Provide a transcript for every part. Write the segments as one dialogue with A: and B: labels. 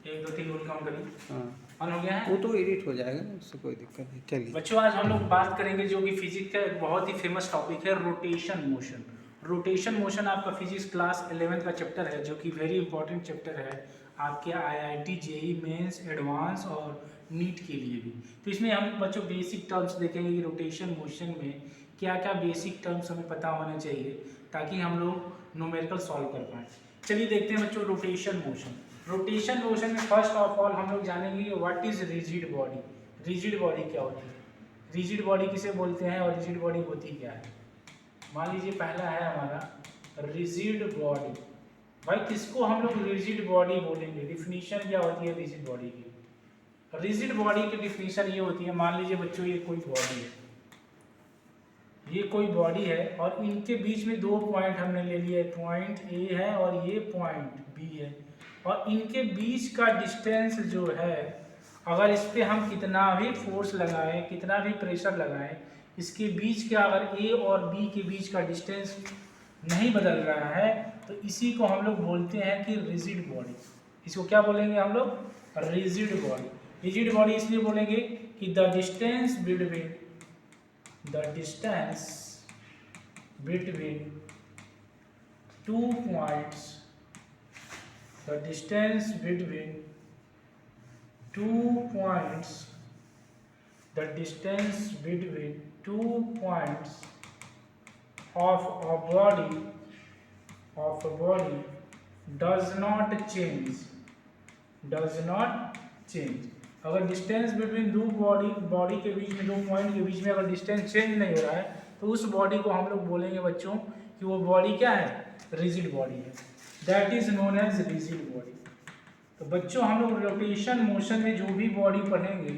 A: 1 2 3 और काउंट करिए।
B: हाँ,
A: ऑन हो गया है।
B: वो तो एडिट हो जाएगा, उससे कोई दिक्कत नहीं। चलिए
A: बच्चों आज हम लोग बात करेंगे जो कि फिजिक्स का एक बहुत ही फेमस टॉपिक है, रोटेशन मोशन। रोटेशन मोशन आपका फिजिक्स क्लास 11th का चैप्टर है, जो कि वेरी इंपॉर्टेंट चैप्टर है आपके आईआईटी जेई मेंस एडवांस और नीट के लिए भी। तो इसमें हम बच्चों बेसिक टर्म्स देखेंगे कि रोटेशन मोशन में क्या क्या बेसिक टर्म्स हमें पता होना चाहिए ताकि हम लोग न्यूमेरिकल सॉल्व कर पाएँ। चलिए देखते हैं बच्चों रोटेशन मोशन। रोटेशन मोशन में फर्स्ट ऑफ ऑल हम लोग जानेंगे कि what is rigid body. Rigid body क्या होती है, रिजिड बॉडी किसे बोलते हैं और रिजिड बॉडी होती क्या है। मान लीजिए पहला है हमारा रिजिड बॉडी। भाई किसको हम लोग रिजिड बॉडी बोलेंगे, डिफिनीशन क्या होती है रिजिड बॉडी की। रिजिड बॉडी की डिफिनीशन ये होती है, मान लीजिए बच्चों ये कोई बॉडी है, ये कोई बॉडी है और इनके बीच में दो पॉइंट हमने ले लिए, पॉइंट ए है और ये पॉइंट बी है, और इनके बीच का डिस्टेंस जो है अगर इस पर हम कितना भी फोर्स लगाएं, कितना भी प्रेशर लगाएं, इसके बीच के अगर ए और बी के बीच का डिस्टेंस नहीं बदल रहा है तो इसी को हम लोग बोलते हैं कि रिजिड बॉडी। इसको क्या बोलेंगे हम लोग, रिजिड बॉडी। रिजिड बॉडी इसलिए बोलेंगे कि the distance between two points, the distance between 2 points, the distance between 2 points of a body does not change, अगर डिस्टेंस बिटवीन दो बॉडी के बीच में, दो पॉइंट के बीच में अगर डिस्टेंस चेंज नहीं हो रहा है तो उस बॉडी को हम लोग बोलेंगे बच्चों कि वो बॉडी क्या है, रिजिड बॉडी है। That is known as rigid body. तो बच्चों हम लोग रोटेशन मोशन में जो भी बॉडी पढ़ेंगे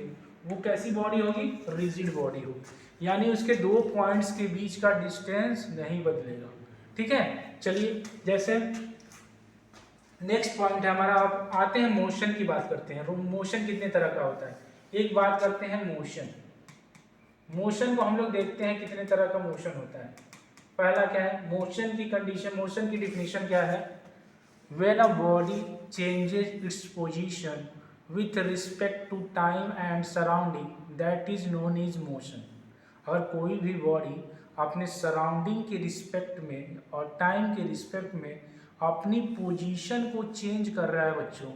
A: वो कैसी बॉडी होगी, रिजिड बॉडी होगी, यानी उसके दो पॉइंट्स के बीच का डिस्टेंस नहीं बदलेगा। ठीक है, चलिए जैसे नेक्स्ट पॉइंट है हमारा, अब आते हैं मोशन की बात करते हैं। मोशन कितने तरह का होता है, एक बात करते हैं मोशन। मोशन को हम लोग देखते हैं कितने तरह का मोशन होता है। पहला क्या है, मोशन की कंडीशन, मोशन की डिफिनीशन क्या है, when a body changes its position with respect to time and surrounding that is known as motion. अगर कोई भी बॉडी अपने सराउंडिंग के रिस्पेक्ट में और टाइम के रिस्पेक्ट में अपनी पोजीशन को चेंज कर रहा है बच्चों,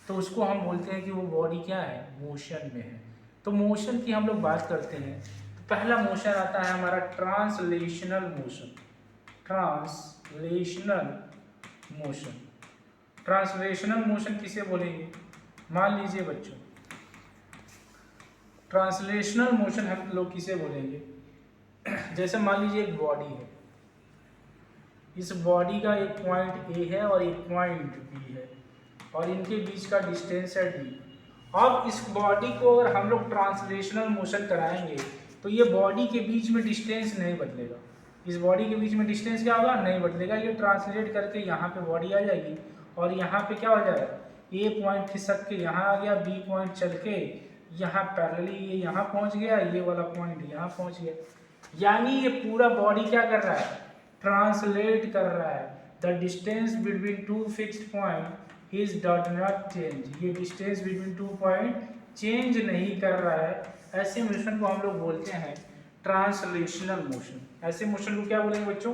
A: तो उसको हम बोलते हैं कि वो बॉडी क्या है, मोशन में है। तो मोशन की हम लोग बात करते हैं तो पहला मोशन आता है हमारा translational motion. Translational motion, translational motion किसे बोलेंगे, मान लीजिए बच्चों ट्रांसलेशनल मोशन हम लोग किसे बोलेंगे, जैसे मान लीजिए एक बॉडी है, इस बॉडी का एक पॉइंट ए है और एक पॉइंट बी है और इनके बीच का डिस्टेंस है डी। अब इस बॉडी को अगर हम लोग ट्रांसलेशनल मोशन कराएंगे तो ये बॉडी के बीच में डिस्टेंस नहीं बदलेगा। इस बॉडी के बीच में डिस्टेंस क्या होगा, नहीं बदलेगा। ये ट्रांसलेट करके यहाँ पे बॉडी आ जाएगी और यहाँ पे क्या हो जाएगा, ए पॉइंट खिसक के यहाँ आ गया, बी पॉइंट चल के यहाँ पैरेलली ये यहाँ पहुँच गया, ये वाला पॉइंट यहाँ पहुँच गया। यानी ये पूरा बॉडी क्या कर रहा है, ट्रांसलेट कर रहा है। The distance between two fixed point is does not change. ये distance between two point change नहीं कर रहा है। ऐसे मोशन को हम लोग बोलते हैं ट्रांसलेशनल मोशन। ऐसे मोशन को क्या बोलेंगे बच्चों,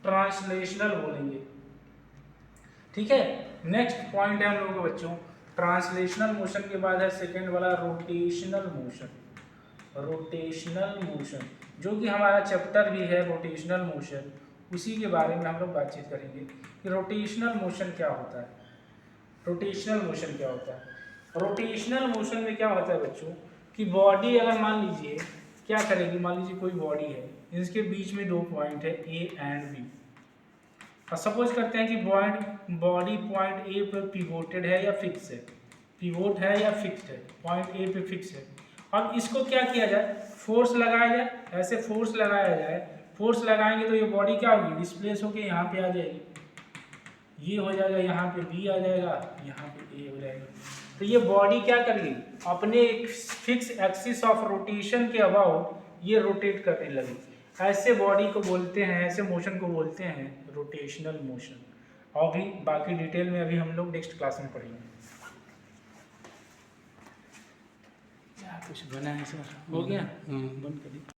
A: ट्रांसलेशनल बोलेंगे। ठीक है, नेक्स्ट पॉइंट है हम लोगों का बच्चों, ट्रांसलेशनल मोशन के बाद है सेकेंड वाला रोटेशनल मोशन। रोटेशनल मोशन जो कि हमारा चैप्टर भी है रोटेशनल मोशन, उसी के बारे में हम लोग बातचीत करेंगे कि रोटेशनल मोशन क्या होता है। रोटेशनल मोशन क्या होता है, रोटेशनल मोशन में क्या होता है बच्चों कि बॉडी अगर मान लीजिए क्या करेगी, मान लीजिए कोई बॉडी है, इसके बीच में दो पॉइंट है ए एंड बी, और सपोज करते हैं कि बॉडी पॉइंट ए पर पिवोटेड है या फिक्स है, पिवोट है या फिक्स्ड है, पॉइंट ए पे फिक्स है। अब इसको क्या किया जाए, फोर्स लगाया जाए, ऐसे फोर्स लगाया जाए। फोर्स लगाएंगे तो ये बॉडी क्या होगी, डिस्प्लेस होके यहाँ पे आ जाएगी, ये हो जाएगा, यहाँ पे बी आ जाएगा, यहाँ पे ए हो जाएगा। तो ये बॉडी क्या करेगी, अपने एक फिक्स एक्सिस ऑफ रोटेशन के अबाउट ये रोटेट करने लगेगी। ऐसे बॉडी को बोलते हैं, ऐसे मोशन को बोलते हैं रोटेशनल मोशन। और भी बाकी डिटेल में अभी हम लोग नेक्स्ट क्लास में पढ़ेंगे। कुछ बना है सर, हो गया,
B: हाँ।
A: बंद करिए।